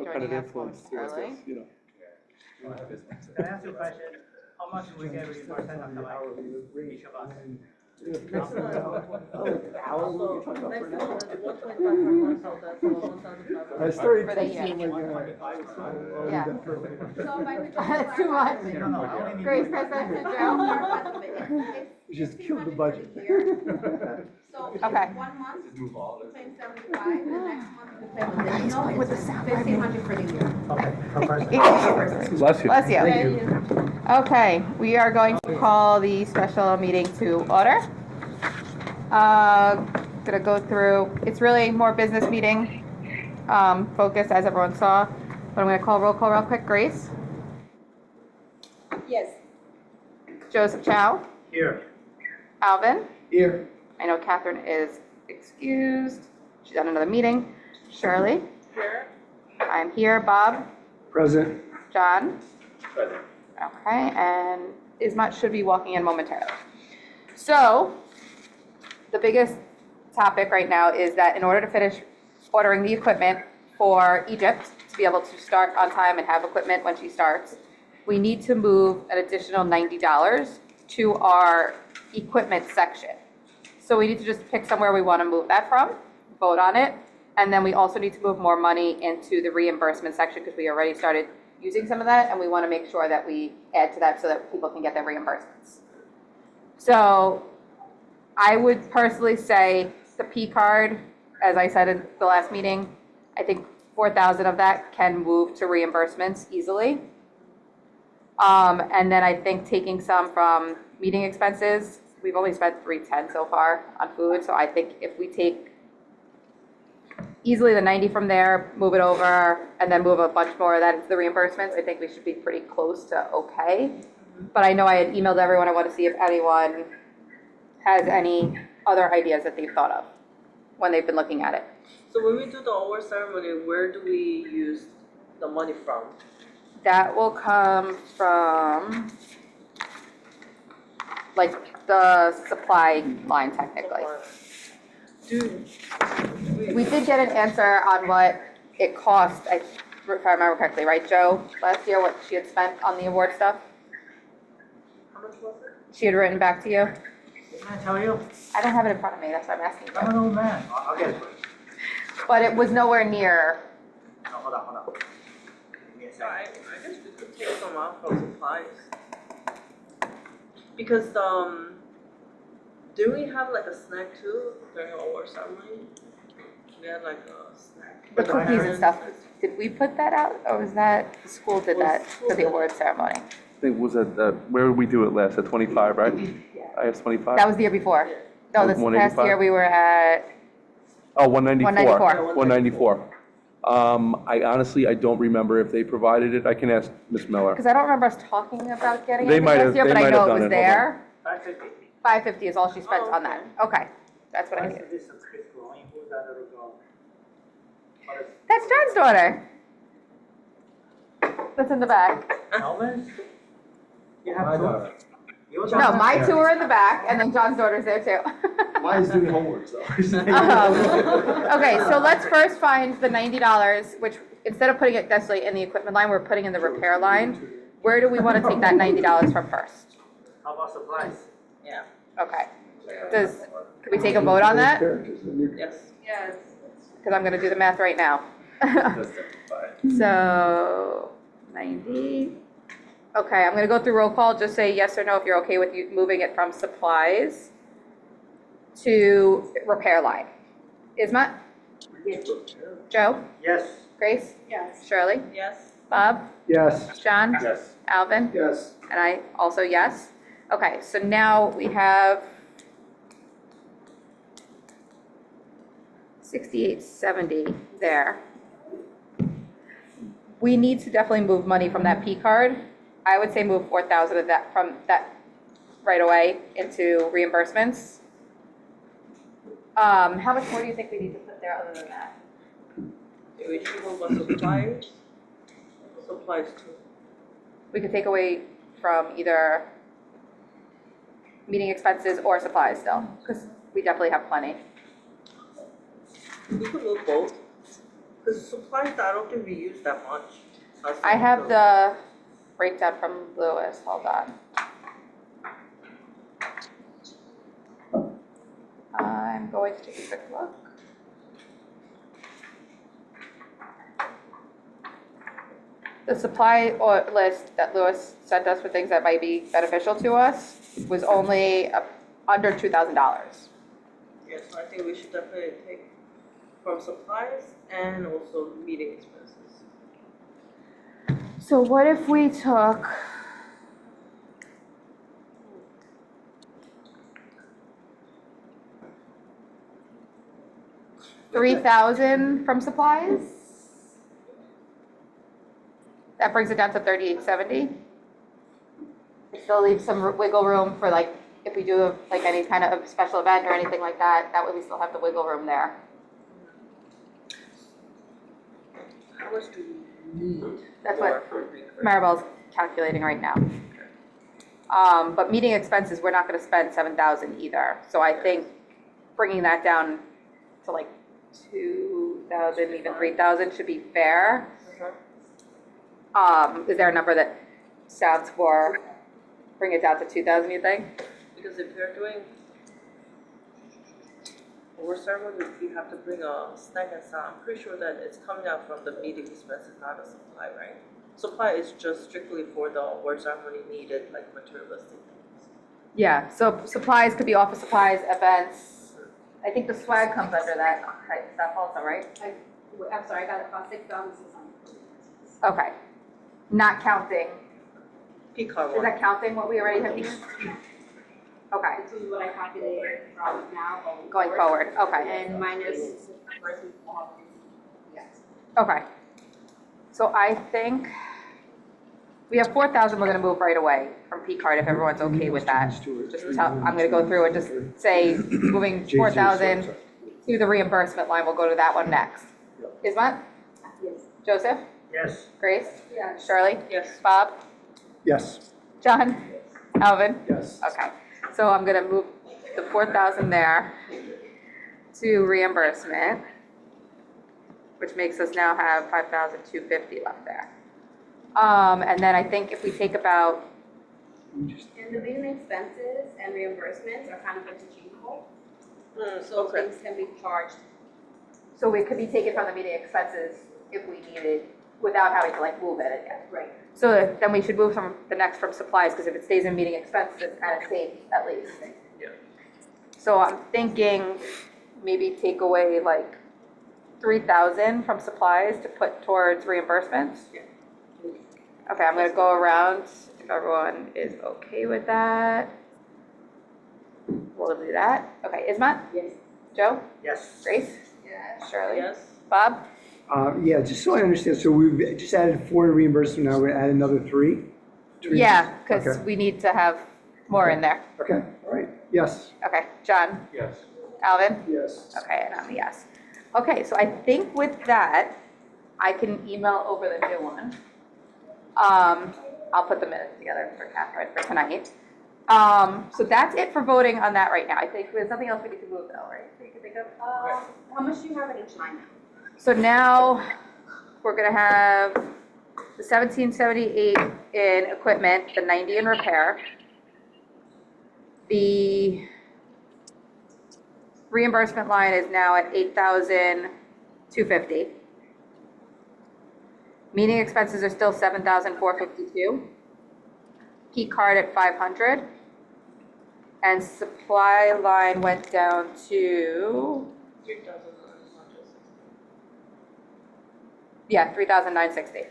joining us influence too, I momentarily. guess, you know. Can I ask you a question? How much do we get reimbursed on the each of us? Next month, How are you talking about for next now? month, 125 per month, so that's 1,500. I started For the year. texting like, Yeah. So if I could just That's too much. No, I only need Grace, one. pass that to Joe. we just killed the budget. So Okay. 1 month, you're paying 75, and next month you're paying additional, it's 1,500 for the year. Okay, per person. Bless you. Bless you. Thank you. Okay, we are going to call the special meeting to order. Gonna go through, it's really more business meeting focus, as everyone saw. But I'm gonna call roll call real quick. Grace, Yes. Joseph Chow, Here. Alvin. Here. I know Catherine is excused. She's at another meeting. Shirley. Here. I'm here. Bob. Present. John. Present. Okay, and Ismat should be walking in momentarily. So, the biggest topic right now is that in order to finish ordering the equipment for Egypt, to be able to start on time and have equipment when she starts, we need to move an additional $90 to our equipment section. So we need to just pick somewhere we want to move that from, vote on it, and then we also need to move more money into the reimbursement section because we already started using some of that, and we want to make sure that we add to that so that people can get their reimbursements. So I would personally say the P card, as I said in the last meeting, I think 4,000 of that can move to reimbursements easily. And then I think taking some from meeting expenses, we've only spent $310 so far on food, so I think if we take easily the 90 from there, move it over, and then move a bunch more of that into the reimbursements, I think we should be pretty close to okay. But I know I had emailed everyone, I want to see if anyone has any other ideas that they've thought of when they've been looking at it. So when we do the award ceremony, where do we use the money from? That will come from, like, the supply line technically. We did get an answer on what it cost, if I remember correctly, right, Joe? Last year, what she had spent on the award stuff? How much was it? She had written back to you? Can I tell you? I don't have it in front of me, that's why I'm asking I'm you. an old man. I'll get it for you. But it was nowhere near, No, hold on. Give me a So second. I guess we could take some out from supplies. Because, do we have like a snack too during award ceremony? We had like a snack. the cookies and stuff. Did we put that out, or was that, the school did that for the award ceremony? I think was at, where did we do it last? At 25, right? I have 25? That was the year before. No, this past 185? year we were at, Oh, 194. 194. 194. I honestly, I don't remember if they provided it. I can ask Ms. Miller. because I don't remember us talking about getting They it might last have- year, they but I might know have it done was it. Hold there. 550. 550 is all she spent Oh, on that. Okay, that's what I What's knew. the distance between who's that little girl? What is That's John's daughter. That's in the back. Alvin? You have two? Your No, daughter? my two are in the back, and then John's daughter's there too. Mine's doing homework, though. Okay, so let's first find the $90, which instead of putting it necessarily in the equipment line, we're putting in the repair line. Where do we want to take that $90 from first? How about supplies? Yeah, Okay. Can we take a vote on that? yes. Yes. Because I'm going to do the math right now. So, 90. Okay, I'm going to go through roll call. Just say yes or no if you're okay with you moving it from supplies to repair line. Ismat? Joe? Yes. Grace? Yes. Shirley? Yes. Bob? Yes. John? Yes. Alvin? Yes. And I also yes. Okay, so now we have 6870 there. We need to definitely move money from that P card. I would say move 4,000 of that from that right away into reimbursements. How much more do you think we need to put there other than that? Do we should move on suppliers? Supplies too. We could take away from either meeting expenses or supplies still, because we definitely have plenty. We could move both. Because supplies, I don't think we use that much. I have the breakdown from Lewis, hold on. I'm going to take a quick look. The supply or list that Lewis sent us for things that might be beneficial to us was only under $2,000. Yeah, so I think we should definitely take from supplies and also meeting expenses. So what if we took $3,000 from supplies? That brings it down to $3,870. Still leave some wiggle room for like, if we do like any kind of special event or anything like that, that way we still have the wiggle room there. How much do we need? That's more what for recurring? Maribel's calculating right now. But meeting expenses, we're not gonna spend $7,000 either. So I think bringing that down to like 2,000, even 3,000 should be fair. Is there a number that sounds for, bring it down to 2,000, you think? Because if you're doing award ceremony, we have to bring a snack and sound. I'm pretty sure that it's coming out from the meeting expenses, not a supply, right? Supply is just strictly for the award ceremony needed, like materialistic things. Yeah, so supplies could be office supplies, events. I think the swag comes under that type stuff also, right? I'm sorry, I got about 6,600. Okay. Not counting, P-card is one. that counting what we already have used? Okay, This is what I calculated from now going forward, okay, And minus the person who will have to, yes. okay. So I think we have 4,000 we're gonna move right away from P card if everyone's okay with that. Just tell, I'm gonna go through and just say, moving 4,000 to the reimbursement line, we'll go to that one next. Ismat? Yes. Joseph? Yes. Grace? Yes. Shirley? Yes. Bob? Yes. John? Alvin? Yes. Okay, so I'm gonna move the 4,000 there to reimbursement, which makes us now have 5,250 left there. And then I think if we take about, And the meeting expenses and reimbursements are kind of interchangeable, So, so okay. things can be charged. so we could be taken from the meeting expenses if we needed, without having to like move it again. Right. So then we should move from the next from supplies, because if it stays in meeting expenses, it's kind of safe at least. Yeah. So I'm thinking maybe take away like 3,000 from supplies to put towards reimbursements. Yeah. Okay, I'm gonna go around if everyone is okay with that. We'll do that. Okay, Ismat? Yes. Joe? Yes. Grace? Yes. Shirley? Yes. Bob? Yeah, just so I understand, so we've just added 4 to reimbursement, now we're gonna add another 3? Yeah, because Okay. we need to have more in there. Okay, all right, yes. Okay, John? Yes. Alvin? Yes. Okay, and I'm a yes. Okay, so I think with that, I can email over the new one. I'll put the minutes together for Catherine for tonight. So that's it for voting on that right now. I think there's nothing else we need to move though, right? That you can think of? How much do you have in each line now? So now, we're gonna have the 1,778 in equipment, the 90 in repair. The reimbursement line is now at 8,250. Meeting expenses are still 7,452. P card at 500. And supply line went down to, 3,960. yeah, 3,960.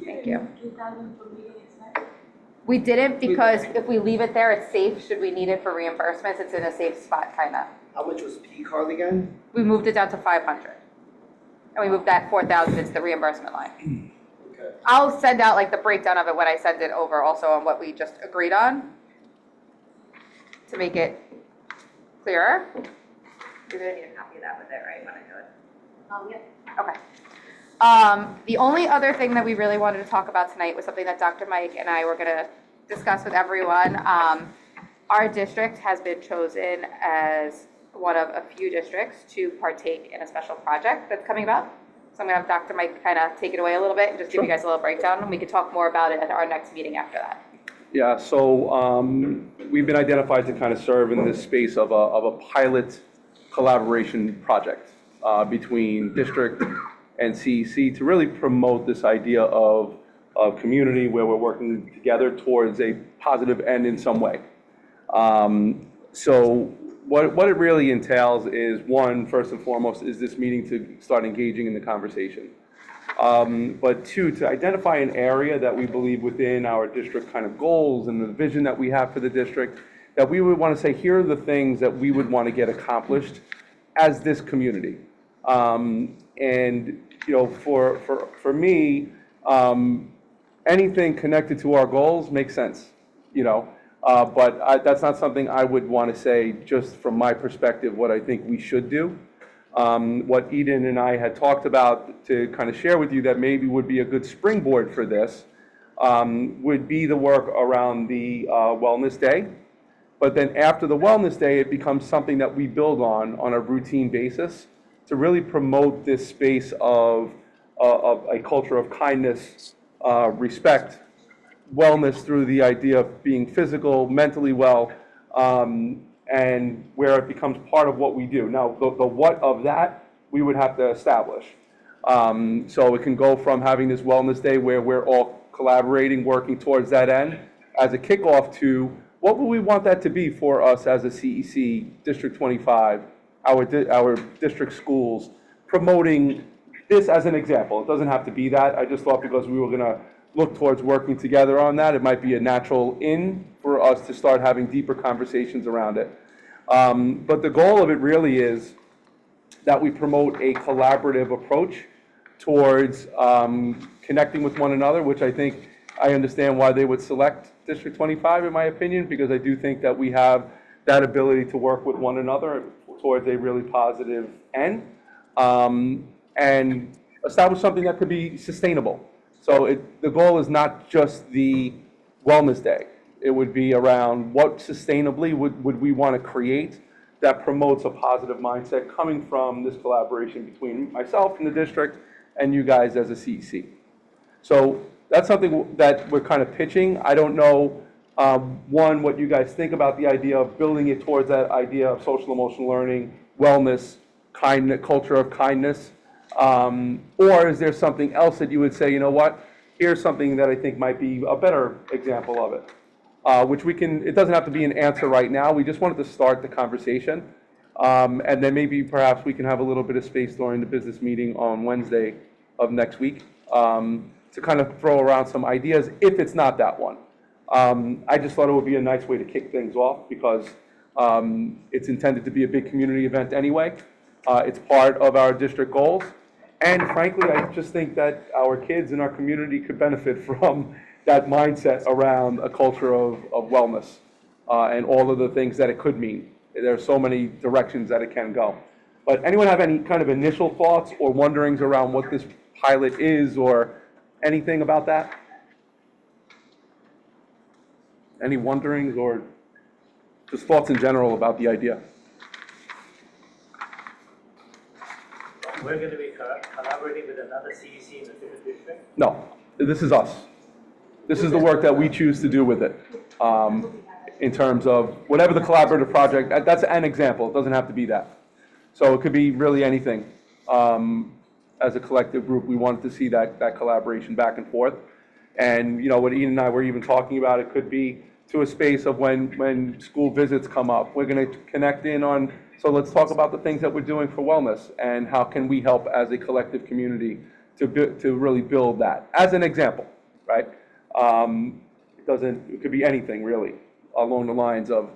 Thank you. 2,000 for meeting expenses? We didn't because if we leave it there, it's safe. Should we need it for reimbursements, it's in a safe spot, kinda. How much was P card again? We moved it down to 500. And we moved that 4,000 into the reimbursement line. Okay. I'll send out like the breakdown of it when I send it over also on what we just agreed on to make it clearer. You're gonna need a copy of that with it, right, when I do it? Yeah. Okay. The only other thing that we really wanted to talk about tonight was something that Dr. Mike and I were gonna discuss with everyone. Our district has been chosen as one of a few districts to partake in a special project that's coming up. So I'm gonna have Dr. Mike kind of take it away a little bit and just give you guys a little breakdown, and we can talk more about it at our next meeting after that. Yeah, so we've been identified to kind of serve in this space of a pilot collaboration project between district and CEC to really promote this idea of community where we're working together towards a positive end in some way. So what it really entails is, one, first and foremost, is this meeting to start engaging in the conversation. But two, to identify an area that we believe within our district kind of goals and the vision that we have for the district, that we would want to say, here are the things that we would want to get accomplished as this community. And, you know, for me, anything connected to our goals makes sense, you know. But that's not something I would want to say just from my perspective what I think we should do. What Eden and I had talked about to kind of share with you that maybe would be a good springboard for this would be the work around the Wellness Day. But then after the Wellness Day, it becomes something that we build on a routine basis to really promote this space of a culture of kindness, respect, wellness through the idea of being physical, mentally well, and where it becomes part of what we do. Now, the what of that, we would have to establish. So it can go from having this Wellness Day where we're all collaborating, working towards that end, as a kickoff to what would we want that to be for us as a CEC, District 25, our district schools, promoting this as an example. It doesn't have to be that. I just thought because we were going to look towards working together on that, it might be a natural in for us to start having deeper conversations around it. But the goal of it really is that we promote a collaborative approach towards connecting with one another, which I understand why they would select District 25, in my opinion, because I do think that we have that ability to work with one another towards a really positive end, and establish something that could be sustainable. So the goal is not just the Wellness Day. It would be around what sustainably would we want to create that promotes a positive mindset coming from this collaboration between myself and the district and you guys as a CEC. So that's something that we're kind of pitching. I don't know, one, what you guys think about the idea of building it towards that idea of social emotional learning, wellness, kindness, culture of kindness. Or is there something else that you would say, you know what, here's something that I think might be a better example of it, which it doesn't have to be an answer right now. We just wanted to start the conversation. And then maybe perhaps we can have a little bit of space during the business meeting on Wednesday of next week to kind of throw around some ideas if it's not that one. I just thought it would be a nice way to kick things off because it's intended to be a big community event anyway. It's part of our district goals. And frankly, I just think that our kids in our community could benefit from that mindset around a culture of wellness and all of the things that it could mean. There are so many directions that it can go. But anyone have any kind of initial thoughts or wonderings around what this pilot is or anything about that? Any wonderings or just thoughts in general about the idea? We're going to be collaborating with another CEC in a different district? No, this is us. This is the work that we choose to do with it. In terms of whatever the collaborative project, that's an example. It doesn't have to be that. So it could be really anything. As a collective group, we wanted to see that collaboration back and forth. And, you know, what Ian and I were even talking about, it could be to a space of when school visits come up. We're going to connect in on, so let's talk about the things that we're doing for wellness and how can we help as a collective community to really build that. As an example, right? It could be anything really along the lines of,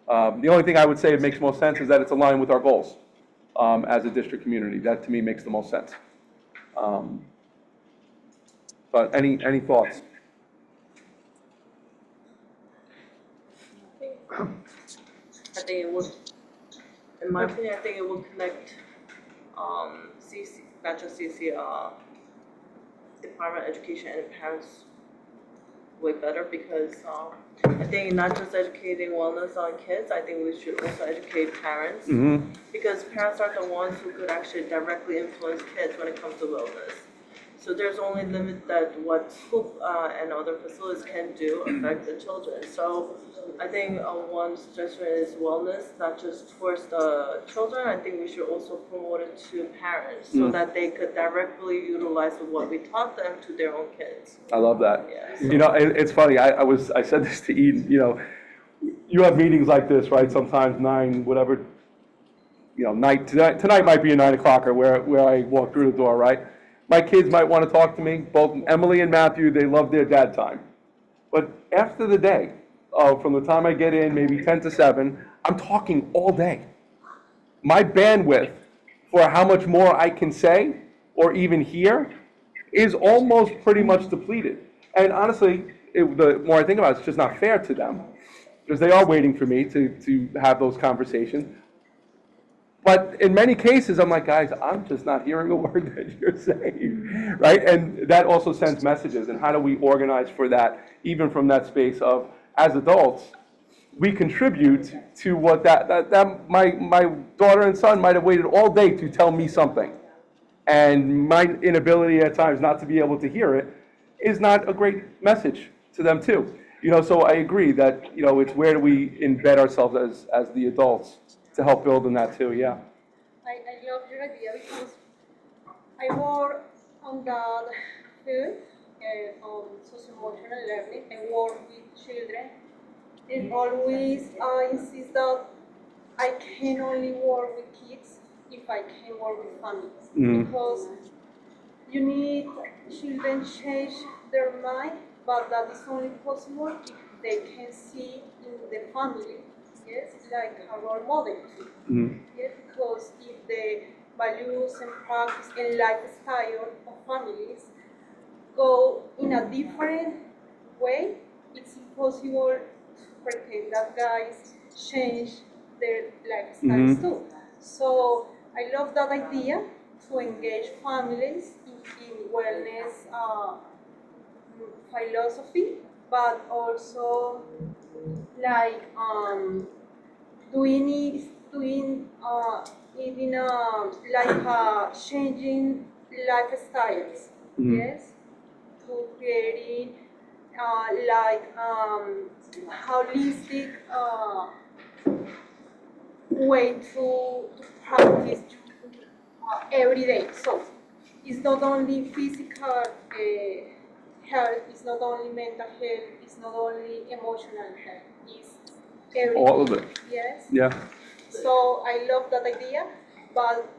the only thing I would say it makes most sense is that it's aligned with our goals as a district community. That to me makes the most sense. But any thoughts? I think it would, in my opinion, I think it will connect CC, not just CC, Department of Education and parents way better because I think not just educating wellness on kids, I think we should also educate parents. Because parents are the ones who could actually directly influence kids when it comes to wellness. So there's only limit that what school and other facilities can do affect the children. So I think one suggestion is wellness, not just towards the children. I think we should also promote it to parents so that they could directly utilize what we taught them to their own kids. I love that. Yeah. You know, it's funny, I said this to Eden, you know, you have meetings like this, right, sometimes 9, whatever, you know, tonight might be a 9 o'clocker where I walk through the door, right? My kids might want to talk to me, both Emily and Matthew, they love their dad time. But after the day, from the time I get in, maybe 10 to 7, I'm talking all day. My bandwidth for how much more I can say or even hear is almost pretty much depleted. And honestly, the more I think about it, it's just not fair to them because they are waiting for me to have those conversations. But in many cases, I'm like, guys, I'm just not hearing a word that you're saying, right? And that also sends messages. And how do we organize for that, even from that space of, as adults, we contribute to what my daughter and son might have waited all day to tell me something. And my inability at times not to be able to hear it is not a great message to them too. You know, so I agree that, you know, it's where do we embed ourselves as the adults to help build on that too, yeah. I love your idea because I work on that field, on socio-emotional learning. I work with children and always insist that I can only work with kids if I can work with families. Because you need children change their mind, but that is only possible if they can see in the family, yes, like a role model. Yes, because if the values and practice and lifestyle of families go in a different way, it's impossible to pretend that guys change their lifestyles too. So I love that idea to engage families in wellness philosophy, but also like doing it in like changing lifestyles, yes, to creating like holistic way to practice every day. So it's not only physical health, it's not only mental health, it's not only emotional health, it's everything. All of it. Yes. Yeah. So I love that idea, but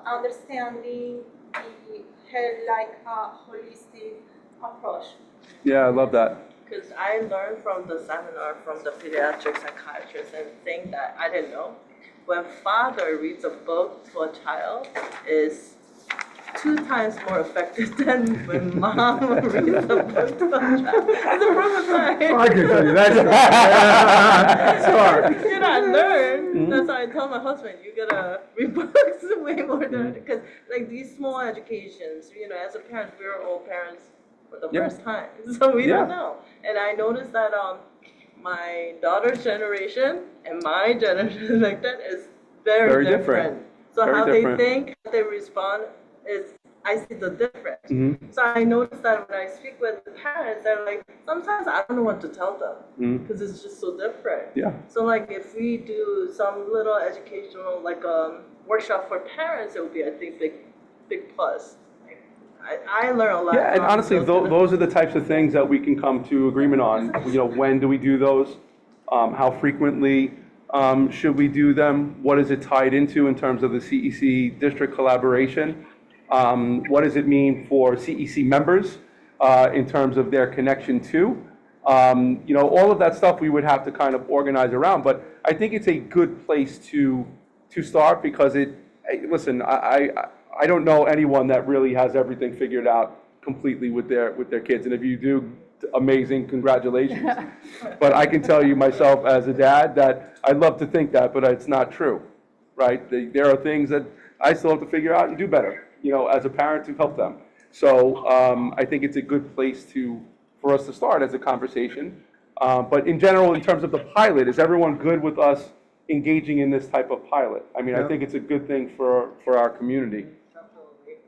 understanding the health like a holistic approach. Yeah, I love that. Because I learned from the seminar from the pediatric psychiatrist and thing that I didn't know. When father reads a book to a child is 2 times more effective than when mom reads a book to a child. It's a prototype. I can tell you that. Sorry. You know, I learned. That's why I tell my husband, you gotta read books way more than, because like these small educations, you know, as a parent, we're all parents for the first time. So we don't know. And I noticed that my daughter's generation and my generation like that is very different. So Very how different. they think, how they respond is, I see the difference. So I noticed that when I speak with the parents, they're like, sometimes I don't know what to tell them because it's just so different. Yeah. So like if we do some little educational like workshop for parents, it would be, I think, big plus. I learn a lot. Yeah, and from honestly, those those are the types of things that we can come to agreement on. You know, when do we do those? How frequently should we do them? What is it tied into in terms of the CEC district collaboration? What does it mean for CEC members in terms of their connection to? You know, all of that stuff we would have to kind of organize around. But I think it's a good place to start because listen, I don't know anyone that really has everything figured out completely with their kids. And if you do, amazing, congratulations. But I can tell you myself as a dad that I'd love to think that, but it's not true, right? There are things that I still have to figure out and do better, you know, as a parent to help them. So I think it's a good place to for us to start as a conversation. But in general, in terms of the pilot, is everyone good with us engaging in this type of pilot? I mean, I Yeah. think it's a good thing for our community.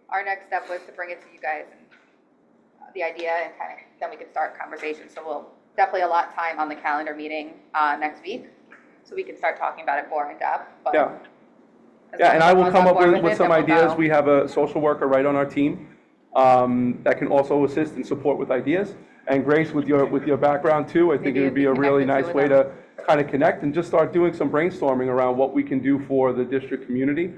Our next step was to bring it to you guys, and the idea, and kind of, then we could start conversation. So we'll definitely allot time on the calendar meeting next week, so we can start talking about it more in depth. But Yeah. as Yeah, long and as I will everyone's come on up board with it, some then we'll ideas. go. We have a social worker right on our team that can also assist and support with ideas. And Grace, with your background too, I think Maybe it would if be we a really connected nice two way of to kind of connect and just start doing some brainstorming around what we can do for the district community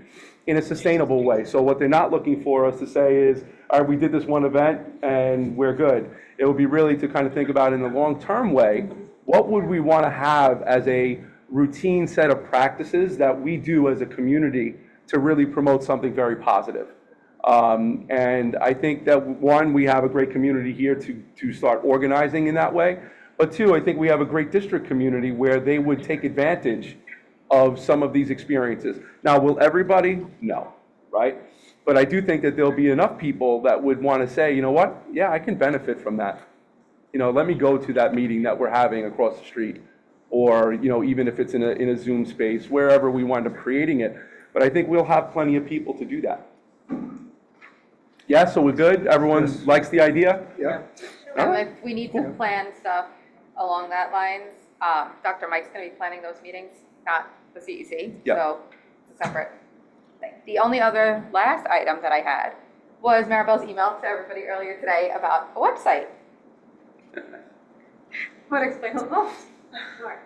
in a sustainable way. So what they're not looking for us to say is, all right, we did this one event and we're good. It would be really to kind of think about in the long-term way, what would we want to have as a routine set of practices that we do as a community to really promote something very positive. And I think that, one, we have a great community here to start organizing in that way. But two, I think we have a great district community where they would take advantage of some of these experiences. Now, will everybody? No, right? But I do think that there'll be enough people that would want to say, you know what? Yeah, I can benefit from that. You know, let me go to that meeting that we're having across the street. Or, you know, even if it's in a Zoom space, wherever we wind up creating it. But I think we'll have plenty of people to do that. Yeah, so we're good? Everyone likes the idea? Yeah. And if we need to plan stuff along that lines, Dr. Mike's gonna be planning those meetings, not the CEC. Yep. So it's a separate thing. The only other last item that I had was Maribel's email to everybody earlier today about a website. Want to explain a little? Sure.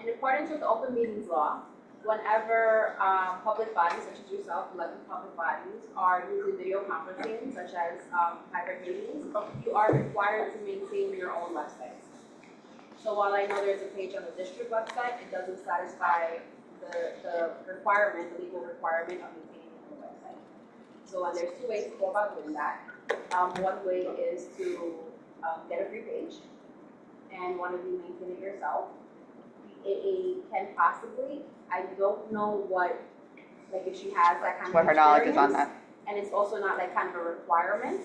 In accordance with the open meetings law, whenever public bodies such as yourself, elected public bodies, are using video conferencing, such as hybrid meetings, you are required to maintain your own website. So while I know there's a page on the district website, it doesn't satisfy the requirement, the legal requirement of maintaining your own website. So there's two ways to go about doing that. One way is to get a free page, and one of you maintain it yourself. The AA can possibly, I don't know what, like if she has that kind of What her knowledge is on that. and it's also not like kind of a requirement.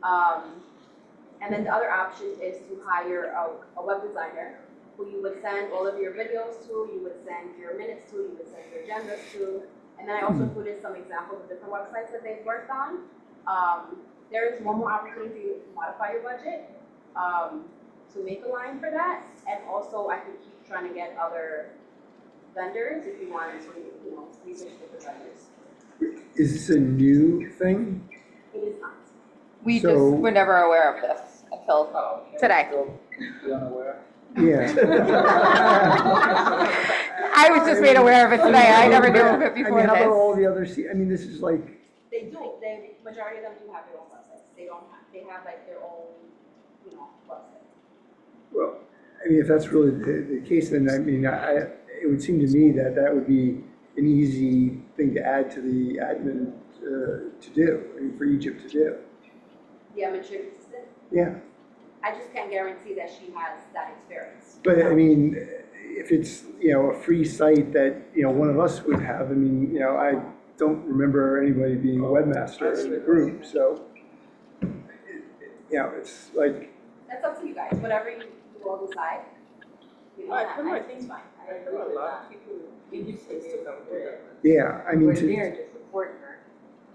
And then the other option is to hire a web designer who you would send all of your videos to, you would send your minutes to, you would send your agendas to. And then I also put in some examples of different websites that they've worked on. There is one more opportunity to modify your budget, to make a line for that. And also I can keep trying to get other vendors if you wanted to, you know, research different vendors. Is this a new thing? It is not. We just So- were never aware of this until today. Yeah. I was just made aware of it today. I never knew of it before I mean, how about all this. the other, I mean, this is like, They do, majority of them do have their own websites. They have like their own, you know, website. well, I mean, if that's really the case, then I mean, it would seem to me that that would be an easy thing to add to the admin to do, I mean, for Egypt to do. The administrative assistant, Yeah, I just can't guarantee that she has that experience. but I mean, if it's, you know, a free site that, you know, one of us would have, I mean, you know, I don't remember anybody being a webmaster in the group, so, you know, it's like, That's up to you guys, whatever you all decide. You know, I feel like think it's fine. I feel a lot of people in this case to come to that. yeah, I mean, We're to, there to support her.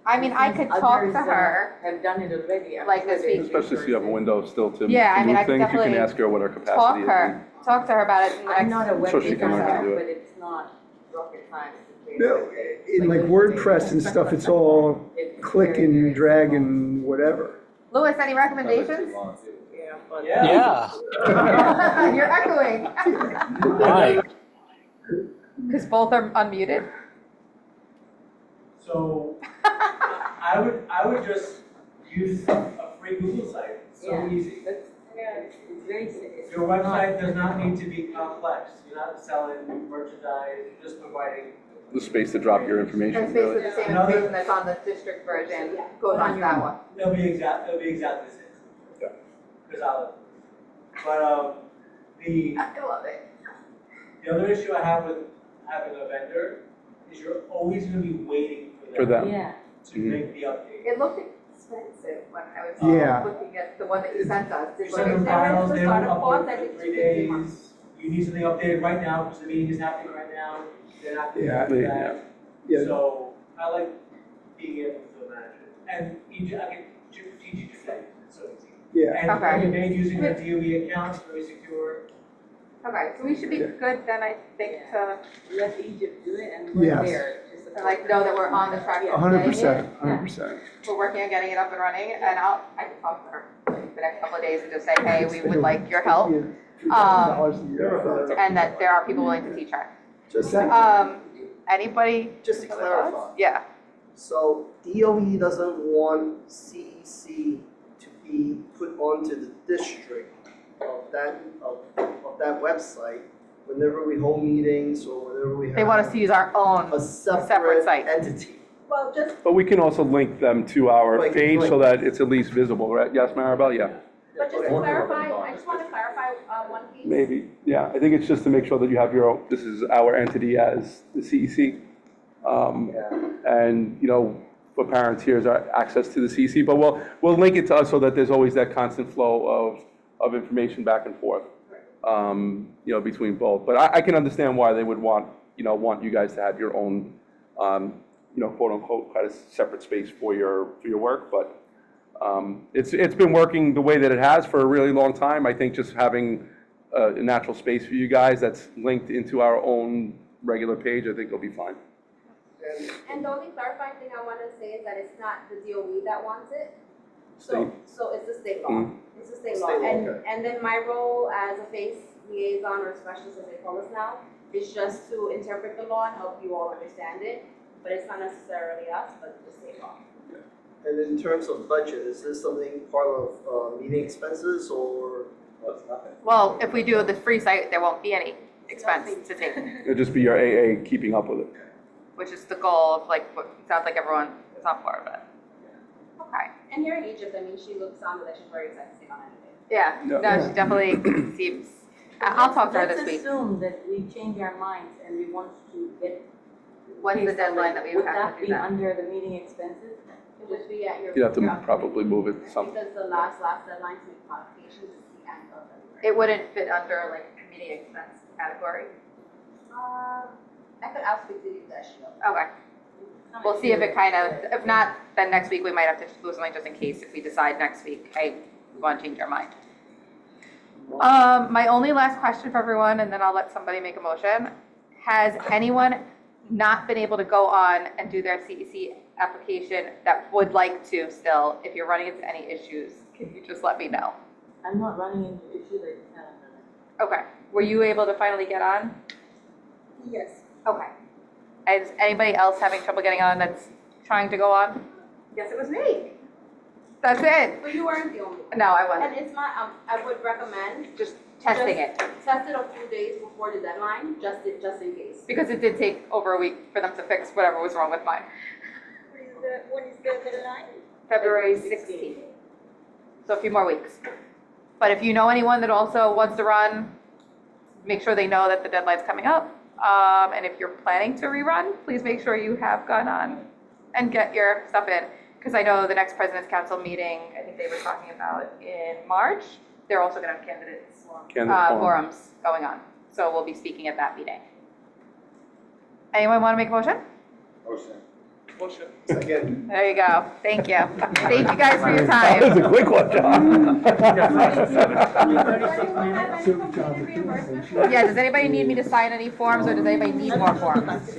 I mean, I could talk to her. Have done it already. Like this week. Especially if you have a window still to Yeah, I to mean, I move could things, you can definitely ask her what her capacity is. Talk to her about it in the I'm next. not a web Sure, she can learn how to do designer, it. but it's not rocket science. to create no, a website. in like WordPress and stuff, it's all It's click very, and very drag small. and whatever. Louis, any recommendations? Yeah, but. Yeah, You're echoing. hi. Because both are unmuted. So, I would just use a free Google site, it's so Yeah. easy. It's very, it's Your not- website does not need to be complex, you're not selling merchandise, you're just providing. The space to drop your information, And basically really. the same Another- information that's on the district version goes on to that one. It'll be exactly the same. Yeah. Because but, the I love it. other issue I have with having a vendor is you're always gonna be waiting For them. Yeah. to make the update. It looked expensive when I was Yeah. looking at the one that you sent us. You Did send them you- files, they will Startup cost, I upload think for 3 it's 15 days. You need something updated right now, because the meeting is happening right now, they're not doing Yeah. that. Yeah. So I like being able to manage it. And I can teach you today, it's so easy. Yeah. And Okay. you made using the DOE accounts, very secure. Okay, so we should be good then, I think, to, Let Egypt do it and Yes. we're there. to support like, know that we're on the track of getting it. 100%. We're working on getting it up and running, and I can talk to her the next couple of days and just say, hey, we would like your help, $3,000 a year for- and that there are people willing to teach her. Just, Anybody? just to clarify, Yeah, so DOE doesn't want CEC to be put onto the district of that website whenever we hold meetings or whenever we have. they want us to use our own, a separate separate site. entity. Well, just, But we can also link them to our Like- page so like- that it's at least visible, right? Yes, Maribel? Yeah, but just to Okay. clarify, I just want to clarify one piece. maybe. Yeah, I think it's just to make sure that you have your own, this is our entity as the CEC. And, you know, for parents, here's our access to the CEC, but we'll link it to us so that there's always that constant flow of information back and forth, you know, between both. But I can understand why they would want you guys to have your own, you know, quote unquote, kind of separate space for your work, but it's been working the way that it has for a really long time. I think just having a natural space for you guys that's linked into our own regular page, I think it'll be fine. And the only clarifying thing I want to say is that it's not the DOE that wants it. State. So it's the state law. Mm. It's the state State law. law, And, okay. and then my role as a face liaison or specialist, as they call us now, is just to interpret the law and help you all understand it. But it's not necessarily us, but the state law. And in terms of budget, is this something part of meeting expenses or? well, if we do the free site, there won't be any expense to take, It'll just be your AA keeping up with it. which is the goal of like, what sounds like everyone is on board with. Okay. And here in Egypt, I mean, she sounded like she's very excited to take on anything. Yeah, no, she definitely seems, I'll talk to her this week. Let's assume that we change our minds and we want to get. When's the deadline that we would have to do Would that? that be under the meeting expenses? It would be at your. You'd have to your- probably move it some. Because the last deadline to make modifications is the end of February. It wouldn't fit under like committee expense category. I could ask you to do that, Sheila. Okay, we'll see if it kind of, if not, then next week we might have to do something just in case if we decide next week, hey, we want to change our mind. My only last question for everyone, and then I'll let somebody make a motion. Has anyone not been able to go on and do their CEC application that would like to still? If you're running into any issues, can you just let me know? I'm not running into issues, I just haven't done it. Okay, were you able to finally get on? Yes. Okay. Is anybody else having trouble getting on that's trying to go on? Yes, it was me. That's it. But you weren't the only one. No, I And wasn't. it's not, I would recommend Just testing it. test it a few days before the deadline, just in case. Because it did take over a week for them to fix whatever was wrong with mine. What is the deadline? February 16th. So a few more weeks. But if you know anyone that also wants to run, make sure they know that the deadline's coming up. And if you're planning to rerun, please make sure you have gone on and get your stuff in. Because I know the next President's Council meeting, I think they were talking about in March, they're also going to have candidates Candidate forum. forums going on. So we'll be speaking at that meeting. Anyone want to make a motion? Second. There you go. Thank you. Thank you guys for your That was time. a quick one, John. Does anyone have any completed reimbursement? Yeah, does anybody need me to sign any forms or does anybody need more forms?